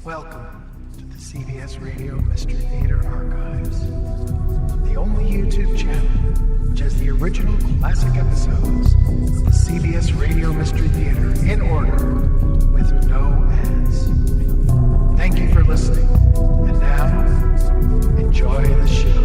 Welcome to the CBS Radio Mystery Theater Archives, the only YouTube channel which has the original classic episodes of the CBS Radio Mystery Theater in order with no ads. Thank you for listening, and now, enjoy the show.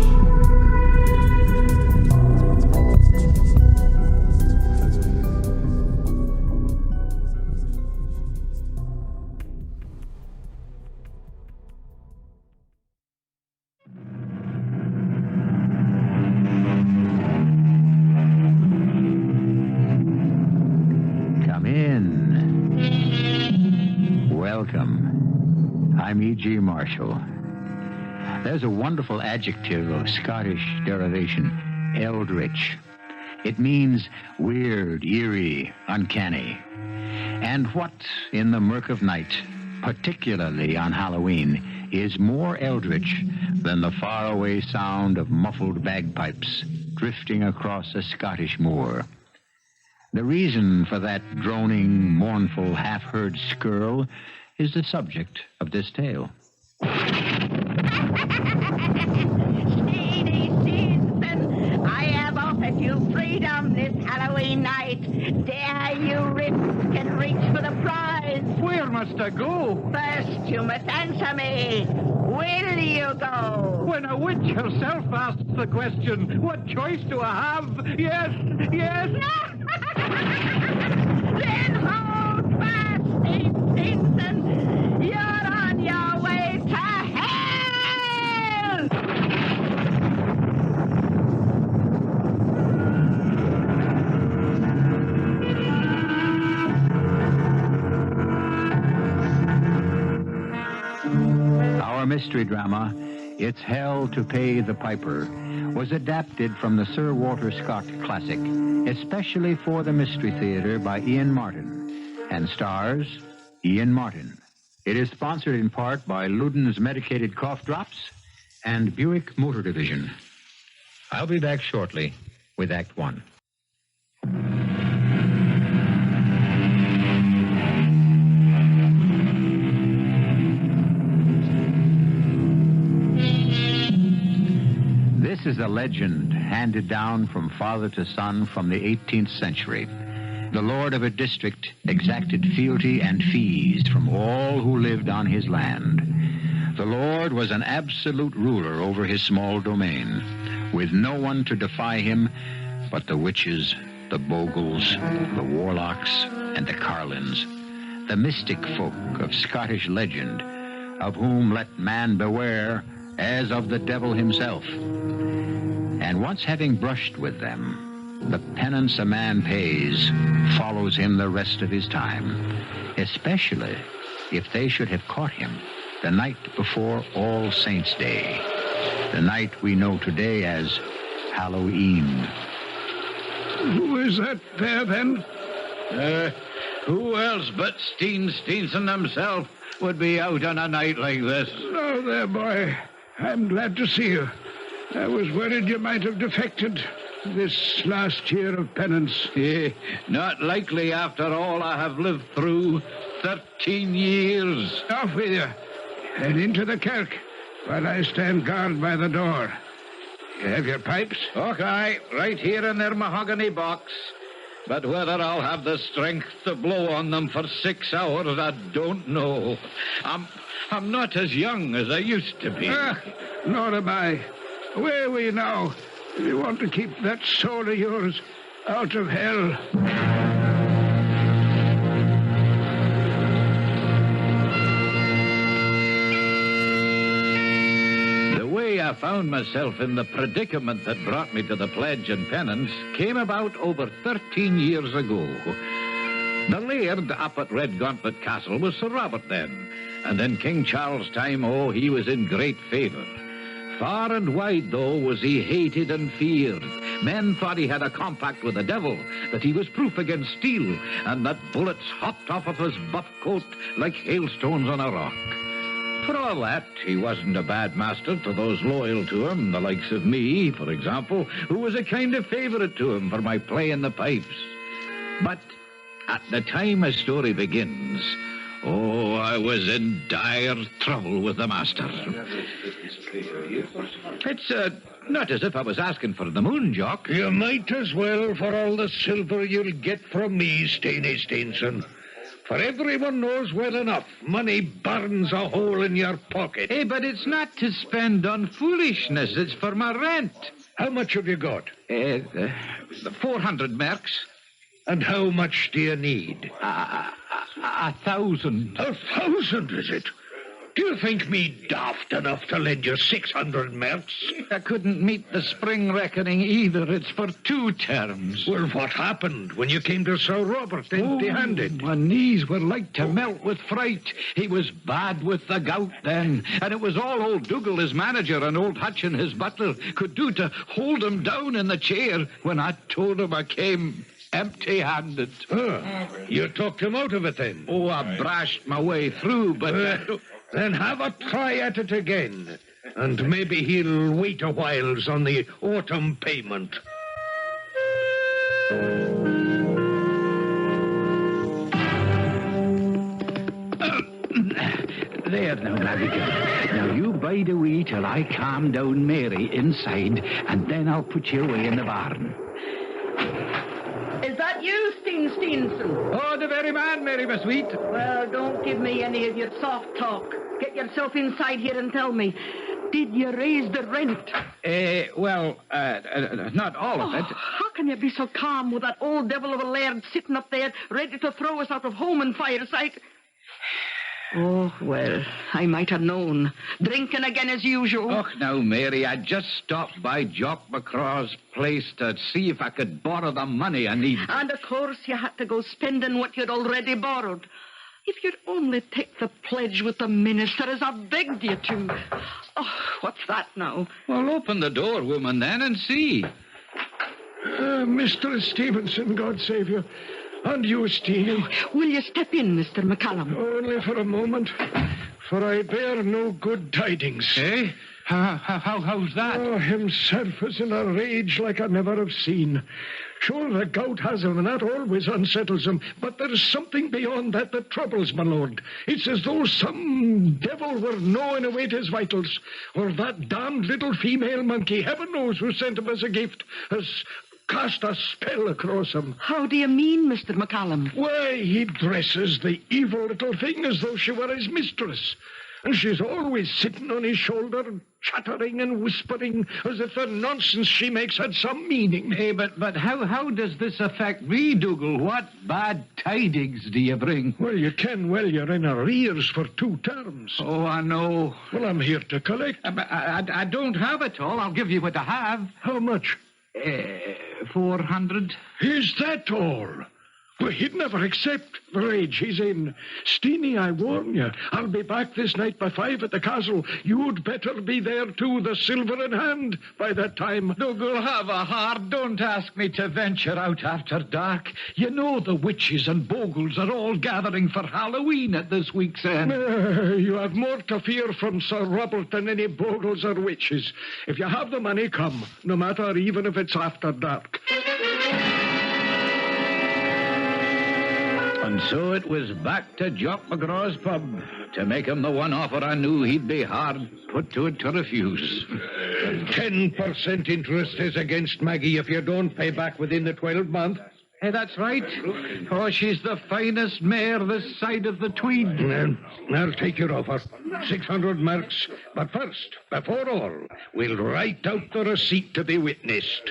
I'm E.G. Marshall. There's a wonderful adjective of Scottish derivation, eldritch. It means weird, eerie, uncanny. And what, in the murk of night, particularly on Halloween, is more eldritch than the faraway sound of muffled bagpipes drifting across a Scottish moor? The reason for that droning, mournful, half-heard skirl is the subject of this tale. Steenie Stinson, I have offered you freedom this Halloween night. Dare you risk and reach for the prize? Where must I go? First, you must answer me. Will you go? When a witch herself asks the question, what choice do I have? Yes, yes. Then hold fast, Steve Stinson. You're on your way to hell! Our mystery drama, It's Hell to Pay the Piper, was adapted from the Sir Walter Scott classic, especially for the Mystery Theater by Ian Martin, and stars Ian Martin. It is sponsored in part by Luden's Medicated Cough Drops and Buick Motor Division. I'll be back shortly with Act One. This is a legend handed down from father to son from the 18th century. The lord of a district exacted fealty and fees from all who lived on his land. The lord was an absolute ruler over his small domain, with no one to defy him but the witches, the bogles, the warlocks, and the carlins, the mystic folk of Scottish legend, of whom let man beware as of the devil himself. And once having brushed with them, the penance a man pays follows him the rest of his time, especially if they should have caught him the night before All Saints' Day, the night we know today as Halloween. Who is that there, then? Who else but Steenson himself would be out on a night like this? Oh, there, boy. I'm glad to see you. I was worried you might have defected this last year of penance. Not likely after all I have lived through. 13 years. Off with you, and into the kirk, while I stand guard by the door. You have your pipes? Okay, right here in their mahogany box. But whether I'll have the strength to blow on them for 6 hours, I don't know. I'm not as young as I used to be. Nor am I. Where are we now? We want to keep that soul of yours out of hell. The way I found myself in the predicament that brought me to the pledge and penance came about over 13 years ago. The laird up at Red Gauntlet Castle was Sir Robert then, and in King Charles' time, he was in great favour. Far and wide, though, was he hated and feared. Men thought he had a compact with the devil, that he was proof against steel, and that bullets hopped off of his buff coat like hailstones on a rock. For all that, he wasn't a bad master to those loyal to him, the likes of me, for example, who was a kind of favourite to him for my playing the pipes. But at the time a story begins, Oh, I was in dire trouble with the master. It's not as if I was asking for the moon, Jock. You might as well for all the silver you'll get from me, Steenie Steenson. For everyone knows well enough, money burns a hole in your pocket. Hey, but it's not to spend on foolishness. It's for my rent. How much have you got? 400 merks. And how much do you need? 1,000. 1,000, is it? Do you think me daft enough to lend you 600 merks? I couldn't meet the spring reckoning either. It's for 2 terms. Well, what happened when you came to Sir Robert empty-handed? My knees were like to melt with fright. He was bad with the gout then, and it was all old Dougal, his manager, and old Hutchin, his butler, could do to hold him down in the chair when I told him I came empty-handed. You talked him out of it then? Oh, I brashed my way through, but... Then have a try at it again. And maybe he'll wait a whiles on the autumn payment. There now, laddie. Now you bide a wee till I calm down Mary inside, and then I'll put you away in the barn. Is that you, Steenson? Oh, the very man, Mary, my sweet. Well, don't give me any of your soft talk. Get yourself inside here and tell me, did you raise the rent? Not all of it. How can you be so calm with that old devil of a laird sitting up there, ready to throw us out of home and fireside? Oh, well, I might have known. Drinking again as usual. Oh, now, Mary, I just stopped by Jock McCraw's place to see if I could borrow the money I need. And, of course, you had to go spending what you'd already borrowed. If you'd only take the pledge with the minister as I begged you to. Oh, what's that now? Well, open the door, woman, then, and see. Mr. Stevenson, God save you. And you, Steenie. Will you step in, Mr. McCallum? Only for a moment, for I bear no good tidings. Eh? How's that? Oh, himself is in a rage like I never have seen. Sure, the gout has him, and that always unsettles him. But there's something beyond that troubles my lord. It's as though some devil were gnawing away at his vitals. Or that damned little female monkey, heaven knows who sent him as a gift, has cast a spell across him. How do you mean, Mr. McCallum? Why, he dresses the evil little thing as though she were his mistress. And she's always sitting on his shoulder, chattering and whispering, as if the nonsense she makes had some meaning. Hey, but how does this affect me, Dougal? What bad tidings do you bring? Well, you can. Well, you're in arrears for 2 terms. Oh, I know. Well, I'm here to collect. I don't have it all. I'll give you what I have. How much? 400. Is that all? Well, he'd never accept the rage he's in. Steenie, I warn you, I'll be back this night by 5 at the castle. You'd better be there, too, the silver in hand, by that time. Dougal, have a heart. Don't ask me to venture out after dark. You know the witches and bogles are all gathering for Halloween at this week's end. You have more to fear from Sir Robert than any bogles or witches. If you have the money, come, no matter even if it's after dark. And so it was back to Jock McGraw's pub to make him the one offer I knew he'd be hard put to it to refuse. 10% interest is against Maggie if you don't pay back within the 12 months. Hey, that's right. Oh, she's the finest mare this side of the Tweed. I'll take your offer. 600 marks. But first, before all, we'll write out the receipt to be witnessed.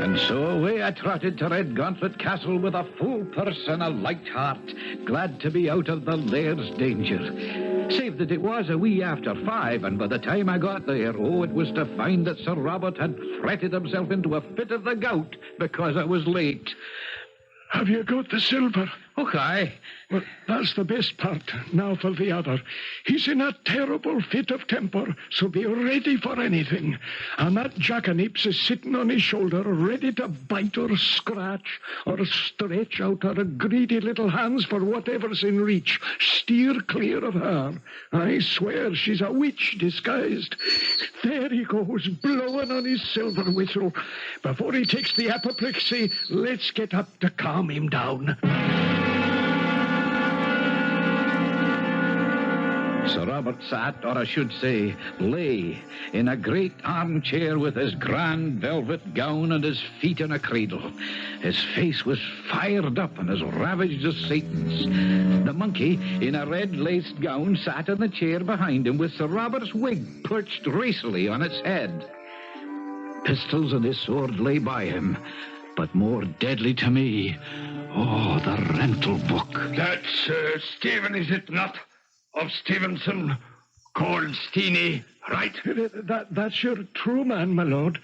And so away I trotted to Redgauntlet Castle with a full purse and a light heart, glad to be out of the laird's danger. Save that it was a wee after 5, and by the time I got there, it was to find that Sir Robert had fretted himself into a fit of the gout because I was late. Have you got the silver? Okay. Well, that's the best part. Now for the other. He's in a terrible fit of temper, so be ready for anything. And that jackanapes is sitting on his shoulder, ready to bite or scratch or stretch out her greedy little hands for whatever's in reach. Steer clear of her. I swear she's a witch disguised. There he goes, blowing on his silver whistle. Before he takes the apoplexy, let's get up to calm him down. Sir Robert sat, or I should say, lay, in a great armchair with his grand velvet gown and his feet in a cradle. His face was fired up and as ravaged as Satan's. The monkey, in a red-laced gown, sat in the chair behind him with Sir Robert's wig perched racily on its head. Pistols and his sword lay by him, but more deadly to me, the rental book. That's Stephen, is it not? Of Stevenson, called Steenie, right? That's your true man, my lord.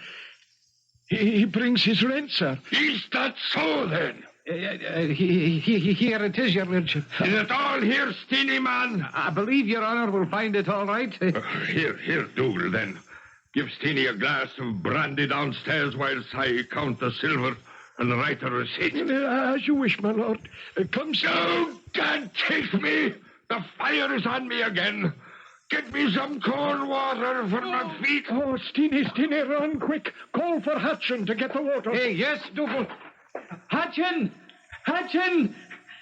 He brings his rent, sir. Is that so, then? Here it is, your lordship. Is it all here, Steenie, man? I believe your honour will find it all right. Here, Dougal, then. Give Steenie a glass of brandy downstairs whilst I count the silver and write a receipt. As you wish, my lord. Come, sir. Oh, God, take me! The fire is on me again. Get me some cold water for my feet. Oh, Steenie, run quick. Call for Hutchin to get the water. Hey, yes, Dougal. Hutchin!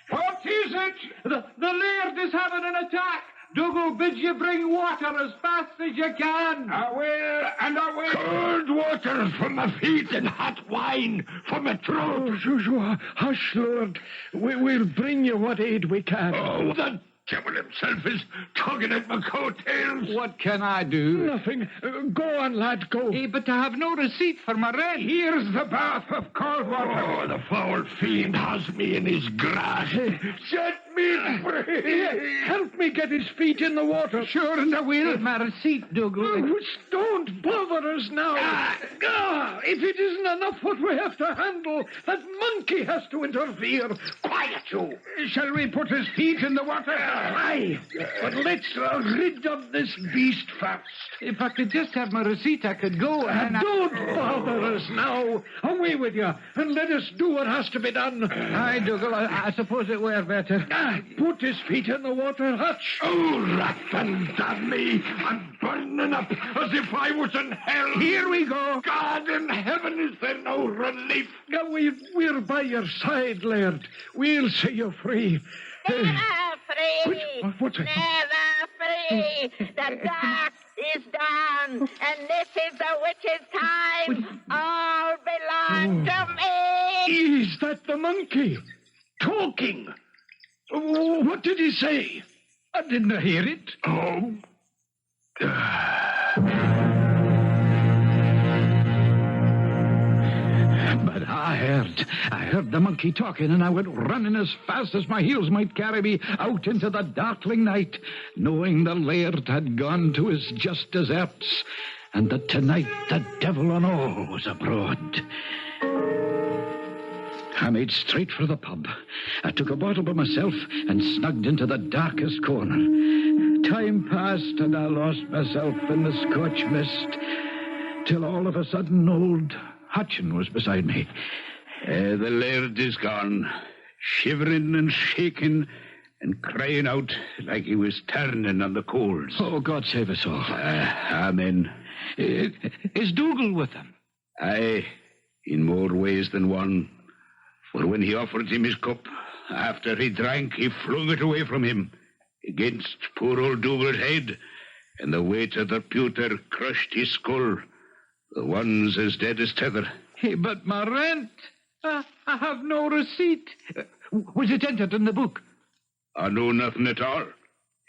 What is it? The laird is having an attack. Dougal bids you bring water as fast as you can. I will. Cold water for my feet and hot wine for my throat. Oh, hush, Lord. We'll bring you what aid we can. Oh, the devil himself is tugging at my coattails. What can I do? Nothing. Go on, lad, go. Hey, but I have no receipt for my rent. Here's the bath of cold water. Oh, the foul fiend has me in his grasp. Set me free. Help me get his feet in the water. Sure, and I will. My receipt, Dougal. Don't bother us now. If it isn't enough what we have to handle, that monkey has to interfere. Quiet, you. Shall we put his feet in the water? Aye, but let's rid of this beast first. If I could just have my receipt, I could go. Don't bother us now. Away with you, and let us do what has to be done. Aye, Dougal, I suppose it were better. Put his feet in the water, Hutch. Oh, rat and damn me. I'm burning up as if I was in hell. Here we go. God in heaven, is there no relief? We're by your side, laird. We'll see you free. Never free. What's it? Never free. The dark is done, and this is the witch's time. All belong to me. Is that the monkey? Talking. What did he say? I didn't hear it. Oh. But I heard the monkey talking, and I went running as fast as my heels might carry me out into the darkling night, knowing the laird had gone to his just deserts, and that tonight the devil and all was abroad. I made straight for the pub. I took a bottle by myself and snugged into the darkest corner. Time passed, and I lost myself in the Scotch mist, till all of a sudden old Hutchin was beside me. The laird is gone, shivering and shaking and crying out like he was turning on the coals. Oh, God save us all. Amen. Is Dougal with him? Aye, in more ways than one. For when he offered him his cup, after he drank, he flung it away from him against poor old Dougal's head, and the weight of the pewter crushed his skull. The one's as dead as tether. Hey, but my rent. I have no receipt. Was it entered in the book? I know nothing at all,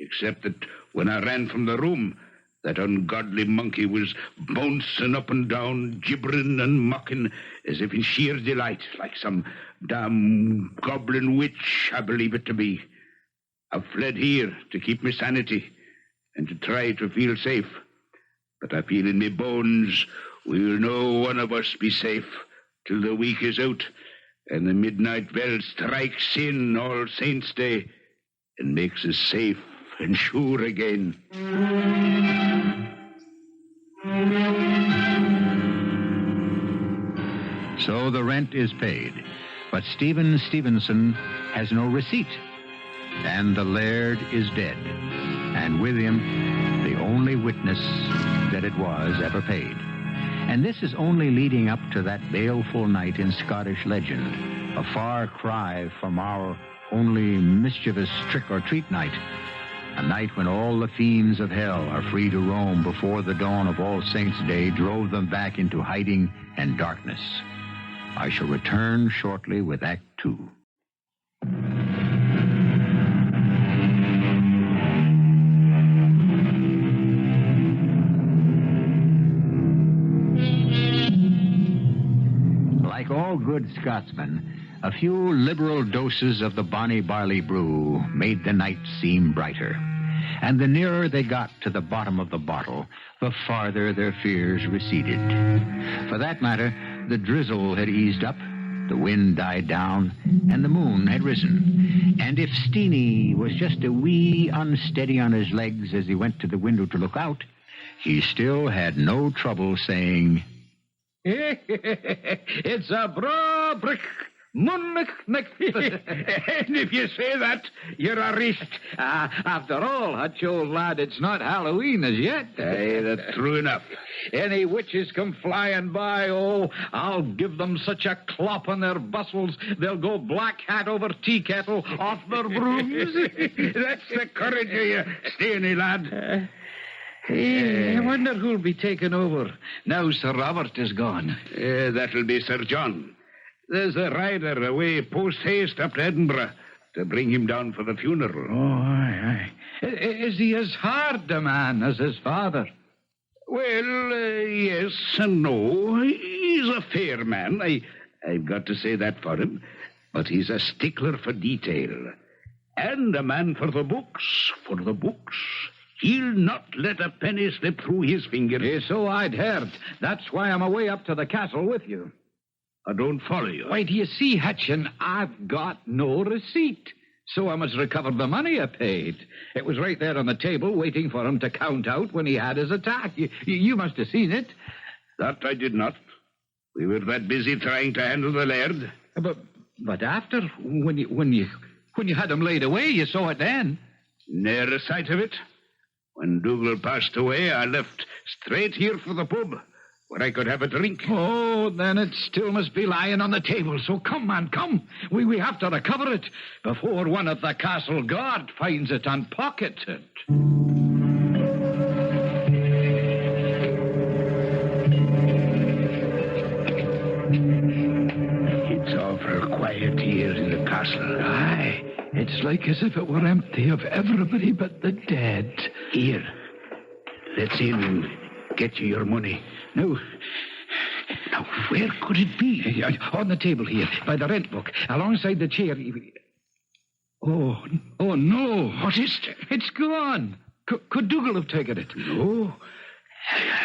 except that when I ran from the room, that ungodly monkey was bouncing up and down, gibbering and mocking, as if in sheer delight, like some damn goblin witch, I believe it to be. I've fled here to keep my sanity and to try to feel safe. But I feel in my bones we'll no one of us be safe till the week is out and the midnight bell strikes in All Saints' Day and makes us safe and sure again. So the rent is paid, but Stephen Stevenson has no receipt, and the laird is dead, and with him the only witness that it was ever paid. And this is only leading up to that baleful night in Scottish legend, a far cry from our only mischievous trick-or-treat night, a night when all the fiends of hell are free to roam before the dawn of All Saints' Day drove them back into hiding and darkness. I shall return shortly with Act 2. Like all good Scotsmen, a few liberal doses of the bonny barley brew made the night seem brighter. And the nearer they got to the bottom of the bottle, the farther their fears receded. For that matter, the drizzle had eased up, the wind died down, and the moon had risen. And if Steenie was just a wee unsteady on his legs as he went to the window to look out, he still had no trouble saying, "It's a bra brick. And if you say that, you're a risk. After all, Hutch, old lad, it's not Halloween as yet. Aye, that's true enough. Any witches come flying by, oh, I'll give them such a clop on their bustles, they'll go black hat over tea kettle off their brooms. That's the courage of you, Steenie, lad. I wonder who'll be taking over now Sir Robert is gone. That'll be Sir John. There's a rider away post-haste up to Edinburgh to bring him down for the funeral. Oh, aye. Is he as hard a man as his father? Well, yes and no. He's a fair man. I've got to say that for him. But he's a stickler for detail. And a man for the books. For the books. He'll not let a penny slip through his fingers. So I'd heard. That's why I'm away up to the castle with you. I don't follow you. Why, do you see, Hutchin, I've got no receipt. So I must recover the money I paid. It was right there on the table waiting for him to count out when he had his attack. You must have seen it. That I did not. We were that busy trying to handle the laird. But after, when you had him laid away, you saw it then. Ne'er a sight of it. When Dougal passed away, I left straight here for the pub, where I could have a drink. Oh, then it still must be lying on the table. So come, man, come. We have to recover it before one of the castle guard finds it and pockets it. It's awful quiet here in the castle. Aye, it's like as if it were empty of everybody but the dead. Here, let's in and get you your money. Now, where could it be? On the table here, by the rent book, alongside the chair. Oh, no. What is it? It's gone. Could Dougal have taken it? No.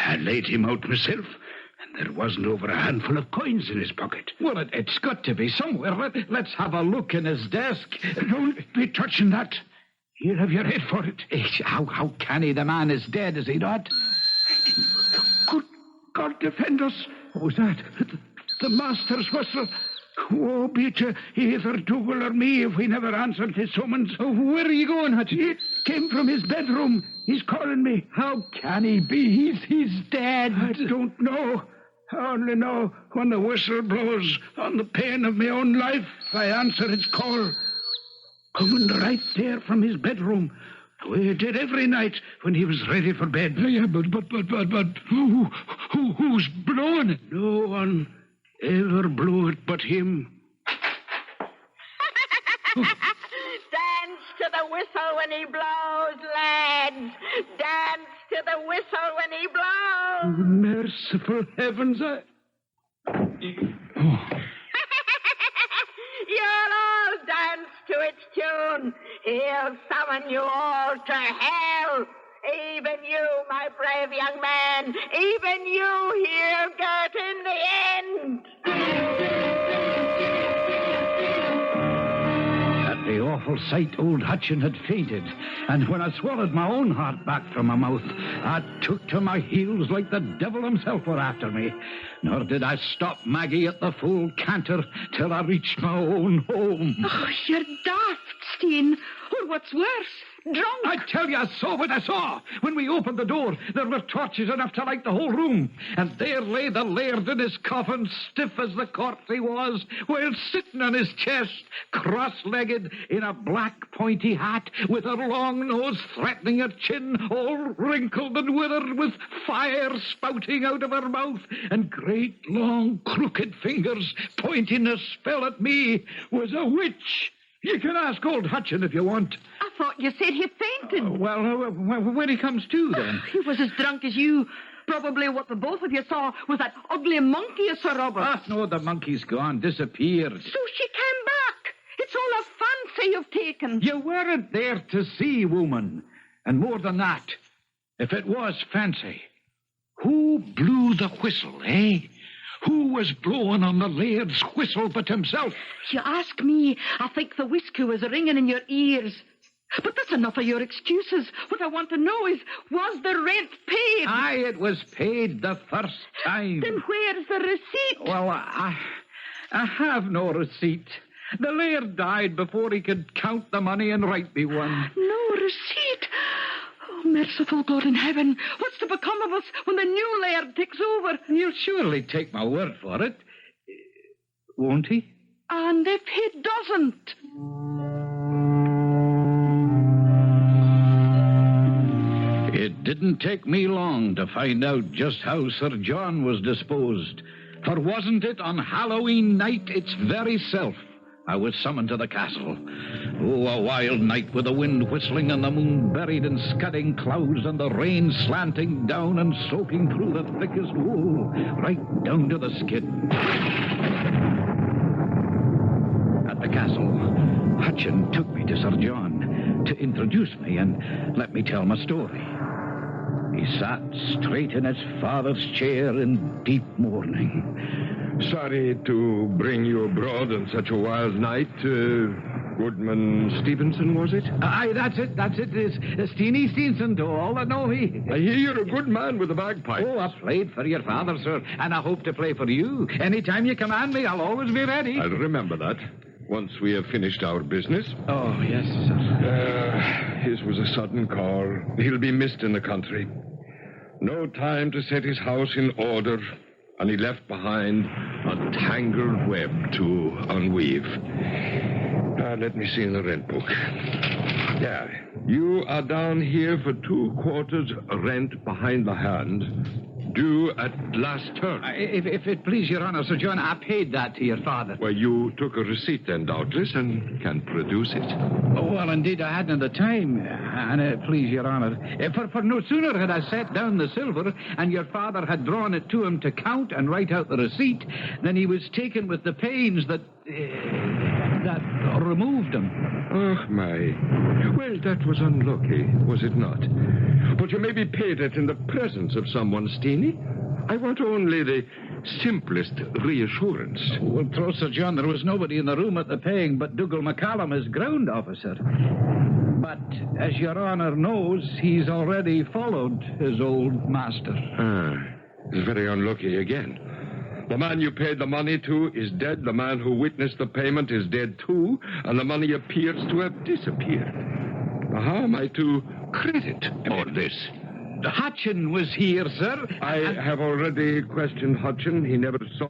I laid him out myself, and there wasn't over a handful of coins in his pocket. Well, it's got to be somewhere. Let's have a look in his desk. Don't be touching that. Here, have your head for it. How can he? The man is dead, is he not? Good God defend us. What was that? The master's whistle. Woe be to either Dougal or me if we never answered his summons. Oh, where are you going, Hutch? It came from his bedroom. He's calling me. How can he be? He's dead. I don't know. I only know when the whistle blows on the pain of my own life, I answer its call. Coming right there from his bedroom, the way he did every night when he was ready for bed. Yeah, but who's blowing it? No one ever blew it but him. Dance to the whistle when he blows, lads. Dance to the whistle when he blows. Merciful heavens, You'll all dance to its tune. He'll summon you all to hell. Even you, my brave young man. Even you, he'll get in the end. awful sight, old Hutchin had fainted, and when I swallowed my own heart back from my mouth, I took to my heels like the devil himself were after me. Nor did I stop Maggie at the full canter till I reached my own home. Oh, you're daft, Steen. Or what's worse, drunk. I tell you, I saw what I saw. When we opened the door, there were torches enough to light the whole room. And there lay the laird in his coffin, stiff as the corpse he was, while sitting on his chest, cross-legged, in a black pointy hat, with her long nose threatening her chin, all wrinkled and withered, with fire spouting out of her mouth, and great long crooked fingers pointing a spell at me, was a witch. You can ask old Hutchin if you want. I thought you said he fainted. When he comes to, then. He was as drunk as you. Probably what the both of you saw was that ugly monkey of Sir Robert. Ah, no, the monkey's gone, disappeared. So she came back. It's all a fancy you've taken. You weren't there to see, woman. And more than that, if it was fancy, who blew the whistle, eh? Who was blowing on the laird's whistle but himself? You ask me, I think the whiskey was ringing in your ears. But that's enough of your excuses. What I want to know is, was the rent paid? Aye, it was paid the first time. Then where's the receipt? Well, I have no receipt. The laird died before he could count the money and write me one. No receipt? Oh, merciful God in heaven. What's to become of us when the new laird takes over? He'll surely take my word for it. Won't he? And if he doesn't? It didn't take me long to find out just how Sir John was disposed. For wasn't it on Halloween night its very self I was summoned to the castle? Oh, a wild night with the wind whistling and the moon buried in scudding clouds and the rain slanting down and soaking through the thickest wool, right down to the skin. At the castle, Hutchin took me to Sir John to introduce me and let me tell my story. He sat straight in his father's chair in deep mourning. Sorry to bring you abroad on such a wild night. Goodman Stevenson, was it? Aye, that's it. It's Steenie Stevenson to all that know me. I hear you're a good man with the bagpipes. Oh, I played for your father, sir, and I hope to play for you. Anytime you command me, I'll always be ready. I'll remember that once we have finished our business. Oh, yes, sir. His was a sudden call. He'll be missed in the country. No time to set his house in order, and he left behind a tangled web to unweave. Let me see in the rent book. Yeah, you are down here for 2 quarters rent behind the hand, due at last term. If it please your honor, Sir John, I paid that to your father. Well, you took a receipt then, doubtless, and can produce it. Oh, well, indeed, I hadn't the time, and please your honor. For no sooner had I set down the silver, and your father had drawn it to him to count and write out the receipt, than he was taken with the pains that removed him. Oh, my. Well, that was unlucky, was it not? But you may be paid it in the presence of someone, Steenie. I want only the simplest reassurance. Well, troth, Sir John, there was nobody in the room at the paying but Dougal McCallum, his ground officer. But, as your honor knows, he's already followed his old master. It's very unlucky again. The man you paid the money to is dead. The man who witnessed the payment is dead, too. And the money appears to have disappeared. Now, how am I to credit all this? Hutchin was here, sir. I have already questioned Hutchin. He never saw.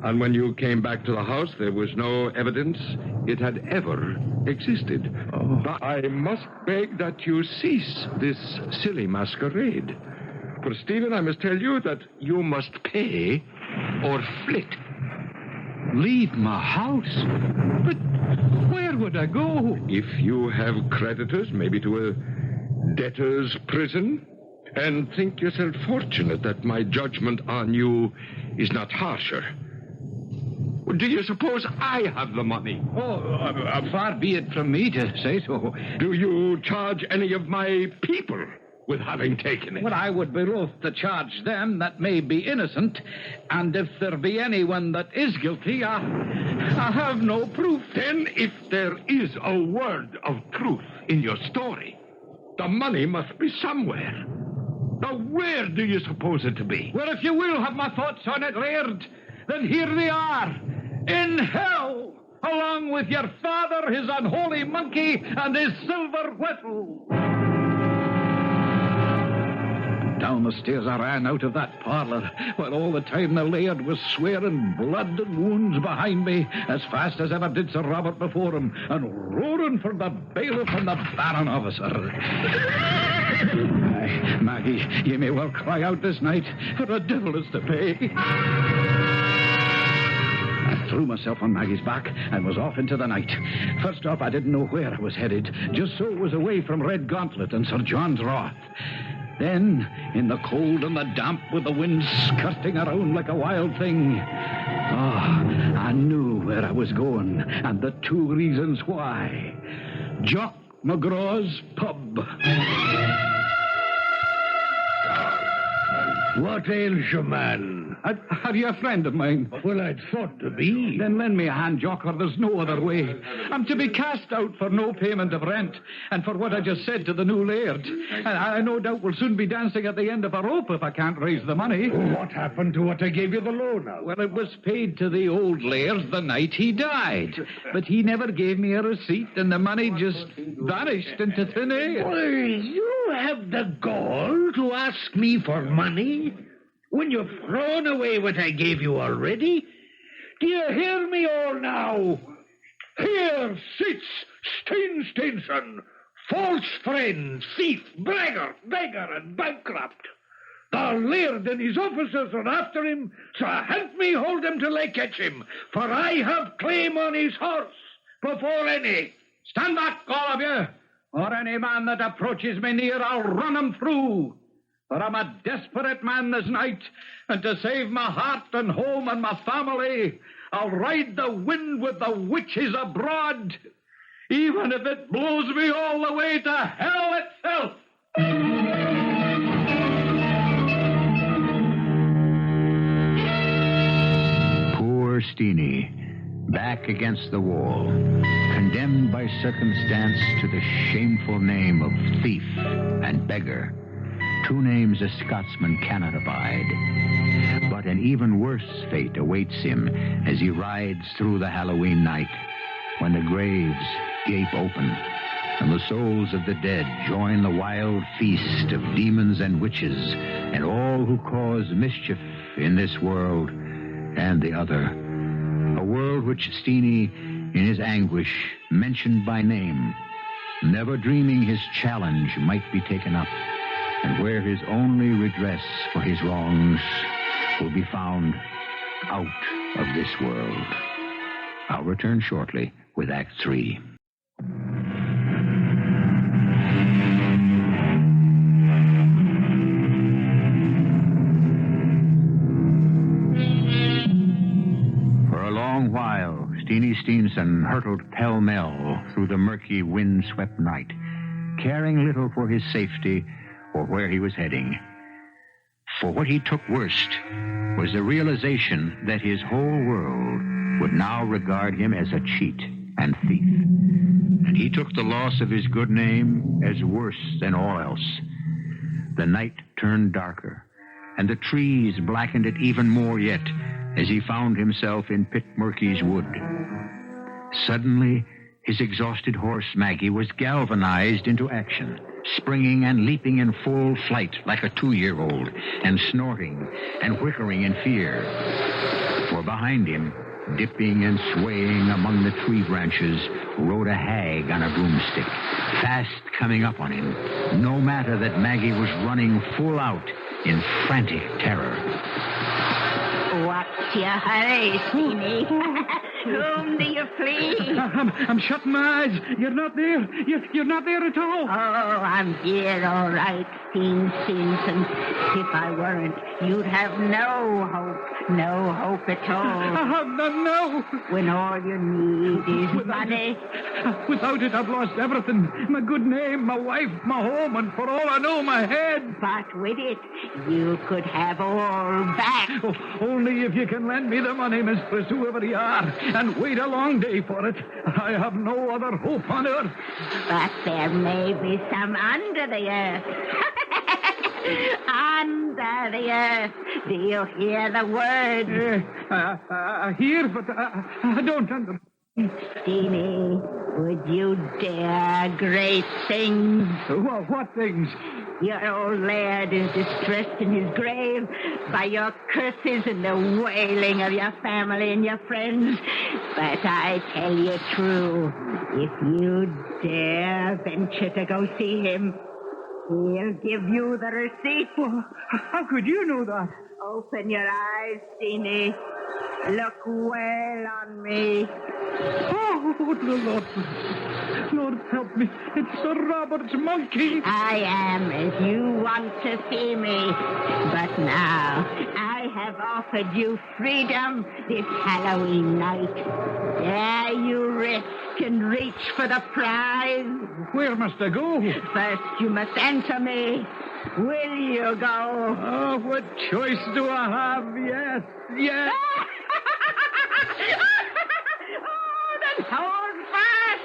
And when you came back to the house, there was no evidence it had ever existed. Oh. But I must beg that you cease this silly masquerade. For, Stephen, I must tell you that you must pay or flit. Leave my house? But where would I go? If you have creditors, maybe to a debtor's prison, and think yourself fortunate that my judgment on you is not harsher. Do you suppose I have the money? Oh, far be it from me to say so. Do you charge any of my people with having taken it. Well, I would be loath to charge them that may be innocent, and if there be anyone that is guilty, I have no proof. Then, if there is a word of truth in your story, the money must be somewhere. Now, where do you suppose it to be? Well, if you will have my thoughts on it, Laird, then here they are. In hell, along with your father, his unholy monkey, and his silver whistle. Down the stairs I ran out of that parlour, while all the time the Laird was swearing blood and wounds behind me, as fast as ever did Sir Robert before him, and roaring for the bailiff and the baron officer. Aye, Maggie, ye may well cry out this night, for the devil is to pay. I threw myself on Maggie's back and was off into the night. First off, I didn't know where I was headed, just so it was away from Red Gauntlet and Sir John's wrath. Then, in the cold and the damp, with the wind skirting around like a wild thing, I knew where I was going, and the 2 reasons why. Jock McGraw's pub. What ails you, man? Are you a friend of mine? Well, I'd thought to be. Then lend me a hand, Jock, or there's no other way. I'm to be cast out for no payment of rent, and for what I just said to the new laird. And I no doubt will soon be dancing at the end of a rope if I can't raise the money. What happened to what I gave you the loan of? Well, it was paid to the old laird the night he died. But he never gave me a receipt, and the money just vanished into thin air. Well, you have the gall to ask me for money when you've thrown away what I gave you already? Do you hear me all now? Here sits Steinson, false friend, thief, beggar, and bankrupt. The laird and his officers are after him, so help me hold him till I catch him, for I have claim on his horse before any. Stand back, all of you, or any man that approaches me near, I'll run him through. For I'm a desperate man this night, and to save my heart and home and my family, I'll ride the wind with the witches abroad, even if it blows me all the way to hell itself. Poor Steenie, back against the wall, condemned by circumstance to the shameful name of thief and beggar. 2 names a Scotsman cannot abide. But an even worse fate awaits him as he rides through the Halloween night, when the graves gape open and the souls of the dead join the wild feast of demons and witches and all who cause mischief in this world and the other. A world which Steenie, in his anguish, mentioned by name, never dreaming his challenge might be taken up, and where his only redress for his wrongs will be found out of this world. I'll return shortly with Act 3. For a long while, Steenie Steenson hurtled pell-mell through the murky, wind-swept night, caring little for his safety or where he was heading. For what he took worst was the realization that his whole world would now regard him as a cheat and thief. And he took the loss of his good name as worse than all else. The night turned darker, and the trees blackened it even more yet as he found himself in Pitmurky's wood. Suddenly, his exhausted horse, Maggie, was galvanized into action, springing and leaping in full flight like a 2-year-old, and snorting and whickering in fear. For behind him, dipping and swaying among the tree branches, rode a hag on a broomstick, fast coming up on him, no matter that Maggie was running full out in frantic terror. What's your hurry, Steenie? Whom do you flee? I'm shutting my eyes. You're not there. You're not there at all. Oh, I'm here, all right. seen since, and if I weren't, you'd have no hope at all. I have none now. When all you need is money. Without it, I've lost everything. My good name, my wife, my home, and for all I know, my head. But with it, you could have all back. Oh, only if you can lend me the money, mistress, whoever you are, and wait a long day for it. I have no other hope on earth. But there may be some under the earth. Under the earth. Do you hear the word? I hear, but I don't understand. Steenie, would you dare great things? Well, what things? Your old laird is distressed in his grave by your curses and the wailing of your family and your friends. But I tell you true, if you dare venture to go see him, he'll give you the receipt. Well, how could you know that? Open your eyes, Steenie. Look well on me. Oh, Lord. Lord, help me. It's Sir Robert's monkey. I am as you want to see me. But now, I have offered you freedom this Halloween night. Dare you risk and reach for the prize? Where must I go? First, you must answer me. Will you go? Oh, what choice do I have? Yes, yes. Oh, then hold fast.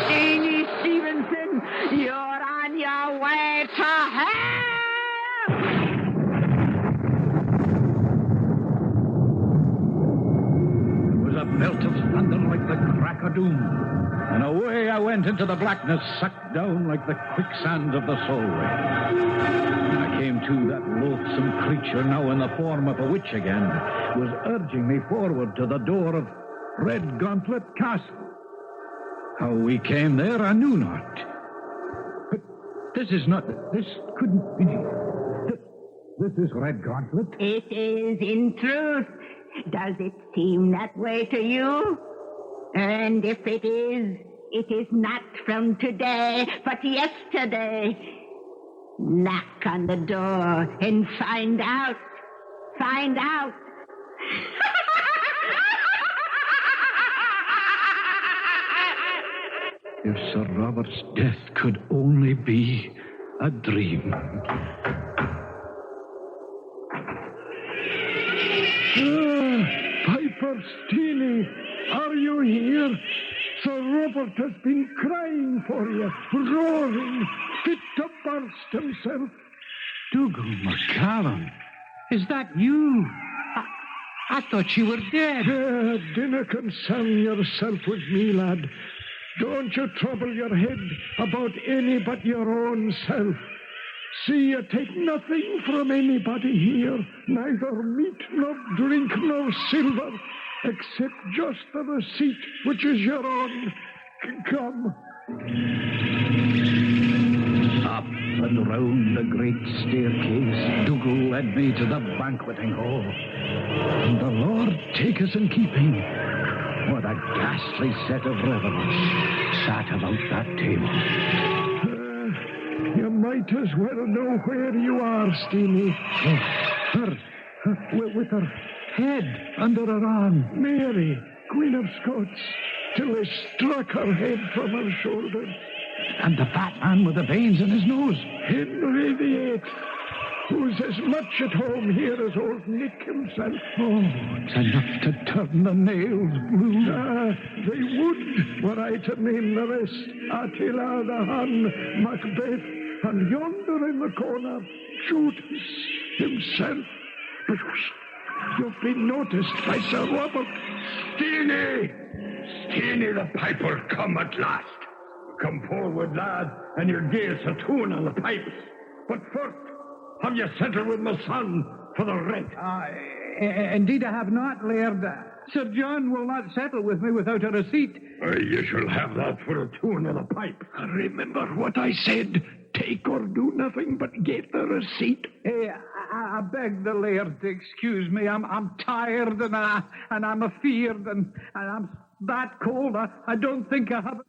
Steenie Stevenson, you're on your way to hell. It was a belt of thunder like the crack of doom. And away I went into the blackness, sucked down like the quicksands of the Sorel. When I came to, that loathsome creature, now in the form of a witch again, was urging me forward to the door of Red Gauntlet Castle. How we came there, I knew not. But this couldn't be. This is Red Gauntlet. It is in truth. Does it seem that way to you? And if it is not from today, but yesterday. Knock on the door and find out. Find out. If Sir Robert's death could only be a dream. Piper, Steenie, are you here? Sir Robert has been crying for you, roaring, fit to burst himself. Dougal McCallum, is that you? I thought you were dead. Dinna concern yourself with me, lad. Don't you trouble your head about any but your own self. See, you take nothing from anybody here, neither meat nor drink nor silver, except just the receipt, which is your own. Come. Up and round the great staircase, Dougal led me to the banqueting hall. And the Lord take us in keeping. What a ghastly set of revelers sat about that table. You might as well know where you are, Steenie. With her head under her arm. Mary, Queen of Scots, till they struck her head from her shoulders. And the fat man with the veins in his nose. Henry VIII, who's as much at home here as old Nick himself. Oh, it's enough to turn the nails blue. They would, were I to name the rest. Attila the Hun, Macbeth, and yonder in the corner, Judas himself. But you've been noticed by Sir Robert. Steenie! Steenie the piper, come at last. Come forward, lad, and you'll give us a tune on the pipes. But first, have you settled with my son for the rent? Indeed I have not, Laird. Sir John will not settle with me without a receipt. You shall have that for a tune on the pipe. Remember what I said. Take or do nothing but get the receipt. I beg the Laird to excuse me. I'm tired and I'm afeard and I'm that cold. I don't think I have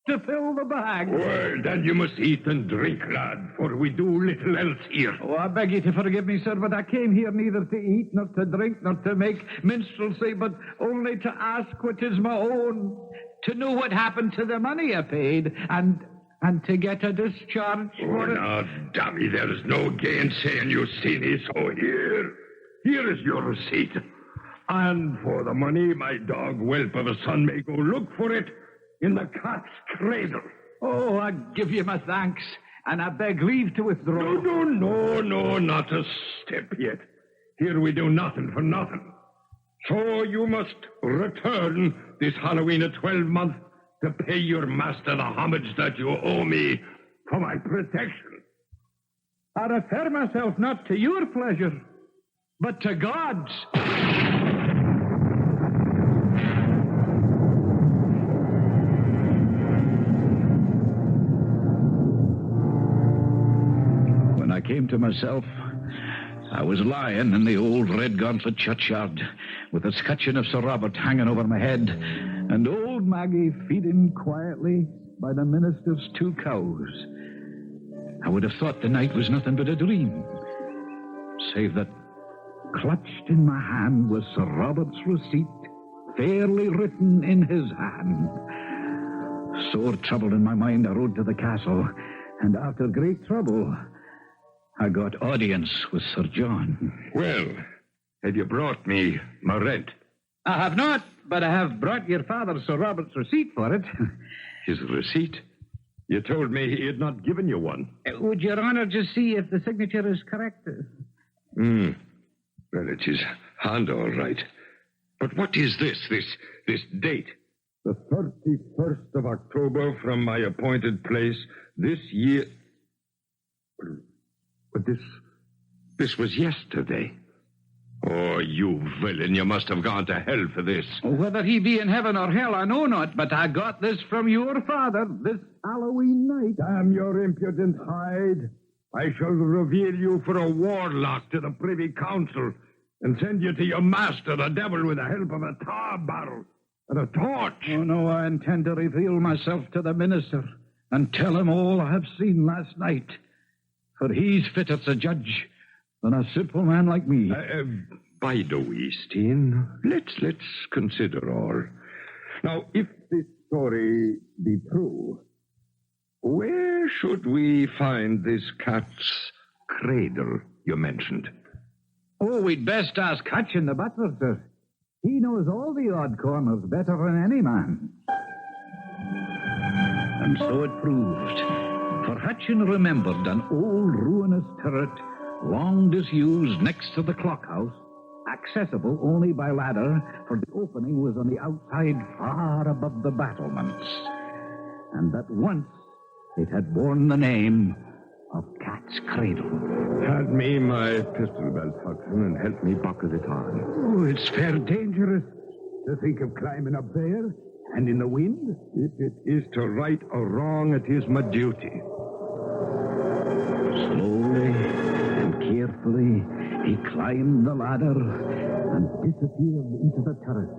to fill the bag. Well, then you must eat and drink, lad, for we do little else here. Oh, I beg you to forgive me, sir, but I came here neither to eat, nor to drink, nor to make minstrelsy, but only to ask what is my own, to know what happened to the money I paid, and to get a discharge for it. Now, dammy, there's no gainsaying you, Steenie, so here is your receipt. And for the money, my dog whelp of a son may go look for it in the cat's cradle. Oh, I give you my thanks, and I beg leave to withdraw. No, not a step yet. Here we do nothing for nothing. So you must return this Halloween at 12-month to pay your master the homage that you owe me for my protection. I refer myself not to your pleasure, but to God's. When I came to myself, I was lying in the old red gauntlet churchyard with a scutcheon of Sir Robert hanging over my head and old Maggie feeding quietly by the minister's 2 cows. I would have thought the night was nothing but a dream, save that clutched in my hand was Sir Robert's receipt, fairly written in his hand. Sore troubled in my mind, I rode to the castle, and after great trouble, I got audience with Sir John. Well, have you brought me my rent? I have not, but I have brought your father Sir Robert's receipt for it. His receipt? You told me he had not given you one. Would your honor just see if the signature is correct? Well, it is hand all right. But what is this date? The 31st of October from my appointed place this year. But this was yesterday. Oh, you villain, you must have gone to hell for this. Whether he be in heaven or hell, I know not, but I got this from your father this Halloween night. Damn your impudent hide. I shall reveal you for a warlock to the Privy Council and send you to your master, the devil, with the help of a tar barrel and a torch. Oh, no, I intend to reveal myself to the minister and tell him all I have seen last night. For he's fitter to judge than a simple man like me. By the way, Steen, let's consider all. Now, if this story be true, where should we find this cat's cradle you mentioned? Oh, we'd best ask Hutchin, the butler, sir. He knows all the odd corners better than any man. And so it proved. For Hutchin remembered an old ruinous turret, long disused next to the clock house, accessible only by ladder, for the opening was on the outside far above the battlements. And that once it had borne the name of Cat's Cradle. Hand me my pistol belt, Hudson, and help me buckle it on. Oh, it's fair dangerous to think of climbing up there and in the wind. If it is to right or wrong, it is my duty. Slowly and carefully, he climbed the ladder and disappeared into the turret.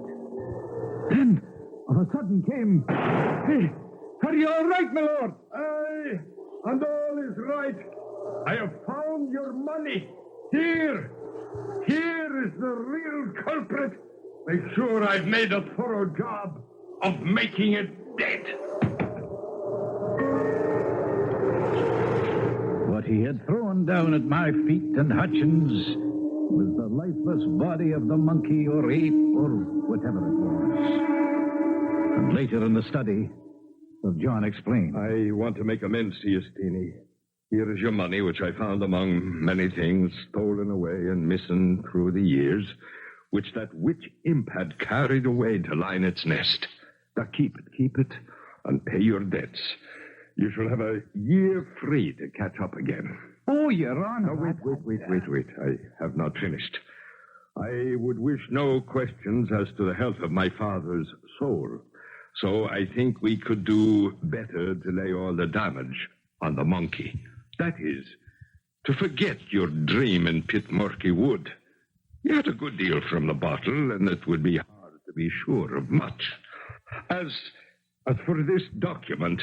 Then, of a sudden came... Hey, are you all right, my lord? Aye, and all is right. I have found your money. Here is the real culprit. Make sure I've made a thorough job of making it dead. What he had thrown down at my feet and Hutchins was the lifeless body of the monkey or ape or whatever it was. And later in the study, Sir John explained. I want to make amends to you, Steenie. Here is your money, which I found among many things stolen away and missing through the years, which that witch imp had carried away to line its nest. Now keep it, and pay your debts. You shall have a year free to catch up again. Oh, Your Honor. Now, wait. I have not finished. I would wish no questions as to the health of my father's soul. So I think we could do better to lay all the damage on the monkey. That is, to forget your dream in Pitmurky Wood. You had a good deal from the bottle, and it would be hard to be sure of much. As As for this document,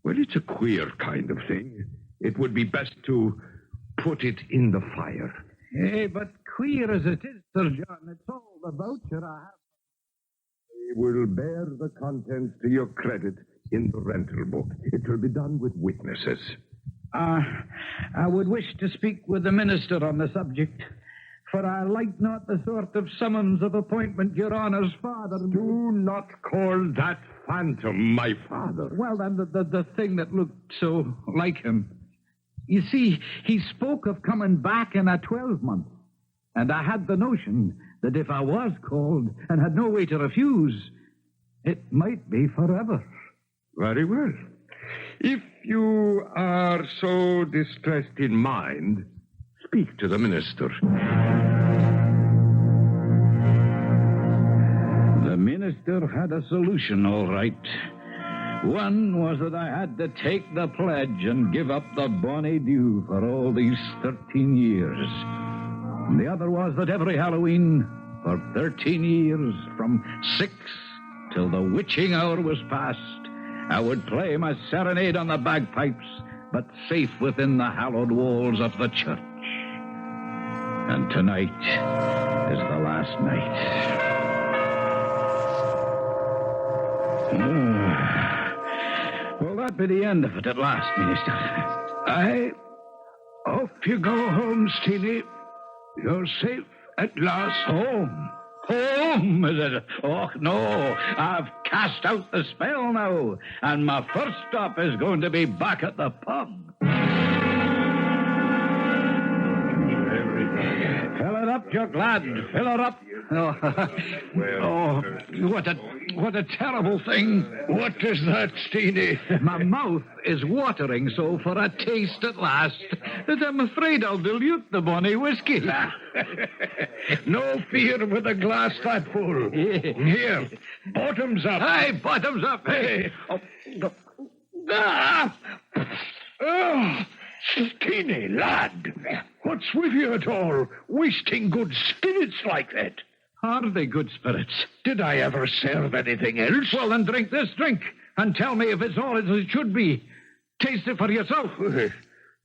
well, it's a queer kind of thing. It would be best to put it in the fire. Hey, but queer as it is, Sir John, it's all the voucher I have. I will bear the contents to your credit in the rental book. It will be done with witnesses. I would wish to speak with the minister on the subject, for I like not the sort of summons of appointment your honour's father... Do not call that phantom my father. Well, then, the thing that looked so like him. You see, he spoke of coming back in a 12-month, and I had the notion that if I was called and had no way to refuse, it might be forever. Very well. If you are so distressed in mind, speak to the minister. The minister had a solution, all right. One was that I had to take the pledge and give up the bonny due for all these 13 years. And the other was that every Halloween, for 13 years, from 6 till the witching hour was past, I would play my serenade on the bagpipes, but safe within the hallowed walls of the church. And tonight is the last night. Will that be the end of it at last, Minister? Aye. Off you go home, Steenie. You're safe at last. Home? Home, is it? Oh, no. I've cast out the spell now, and my first stop is going to be back at the pub. Fill it up, Chuck, lad. Fill it up. What a terrible thing. What is that, Steenie? My mouth is watering so for a taste at last that I'm afraid I'll dilute the bonny whiskey. No fear with a glass that full. Here, bottoms up. Hey, bottoms up. Hey. Oh, Steenie, lad. What's with you at all? Wasting good spirits like that. Are they good spirits? Did I ever serve anything else? Well, then drink this drink and tell me if it's all as it should be. Taste it for yourself.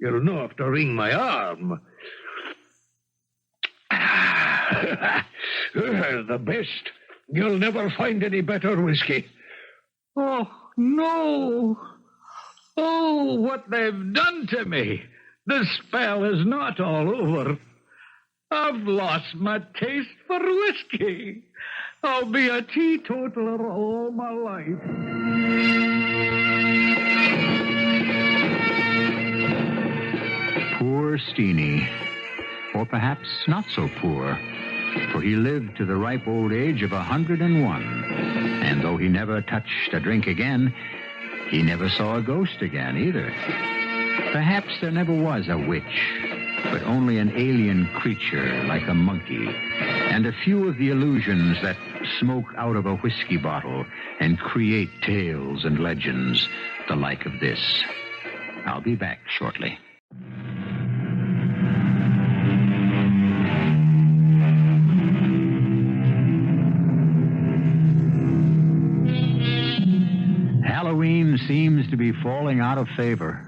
You'll know have to wring my arm. The best. You'll never find any better whiskey. Oh, no. Oh, what they've done to me. The spell is not all over. I've lost my taste for whiskey. I'll be a teetotaler all my life. Poor Steenie. Or perhaps not so poor, for he lived to the ripe old age of 101. And though he never touched a drink again, he never saw a ghost again either. Perhaps there never was a witch, but only an alien creature like a monkey, and a few of the illusions that smoke out of a whiskey bottle and create tales and legends, the like of this. I'll be back shortly. Halloween seems to be falling out of favor.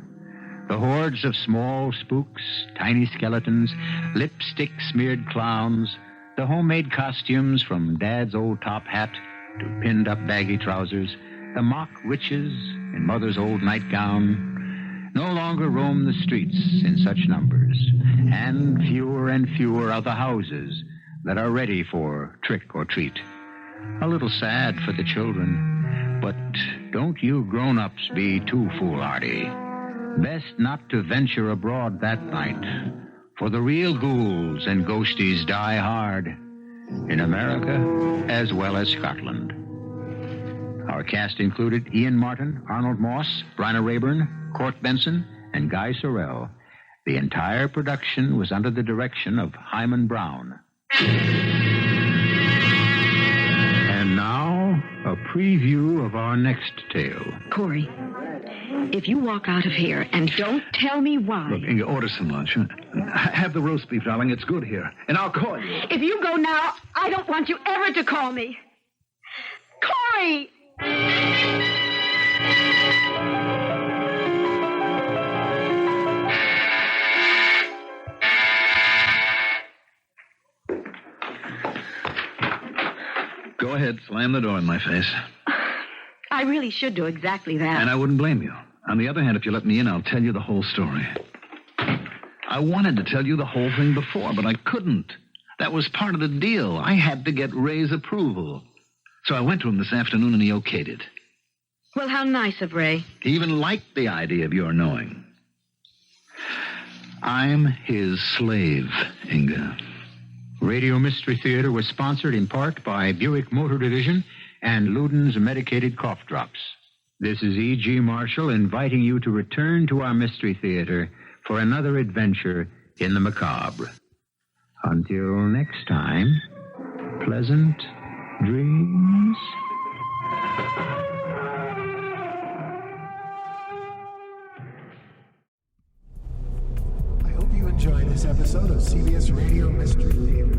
The hordes of small spooks, tiny skeletons, lipstick-smeared clowns, the homemade costumes from Dad's old top hat to pinned-up baggy trousers, the mock witches in Mother's old nightgown, no longer roam the streets in such numbers, and fewer are the houses that are ready for trick or treat. A little sad for the children, but don't you grown-ups be too foolhardy. Best not to venture abroad that night, for the real ghouls and ghosties die hard, in America as well as Scotland. Our cast included Ian Martin, Arnold Moss, Bryna Raeburn, Court Benson, and Guy Sorel. The entire production was under the direction of Hyman Brown. And now, a preview of our next tale. Corey, if you walk out of here and don't tell me why... Look, Inga, order some lunch. Have the roast beef, darling. It's good here. And I'll call you. If you go now, I don't want you ever to call me. Corey! slam the door in my face. I really should do exactly that. And I wouldn't blame you. On the other hand, if you let me in, I'll tell you the whole story. I wanted to tell you the whole thing before, but I couldn't. That was part of the deal. I had to get Ray's approval. So I went to him this afternoon, and he okayed it. Well, how nice of Ray. He even liked the idea of your knowing. I'm his slave, Inga. Radio Mystery Theater was sponsored in part by Buick Motor Division and Luden's Medicated Cough Drops. This is E.G. Marshall inviting you to return to our Mystery Theater for another adventure in the macabre. Until next time, pleasant dreams. I hope you enjoyed this episode of CBS Radio Mystery Theater.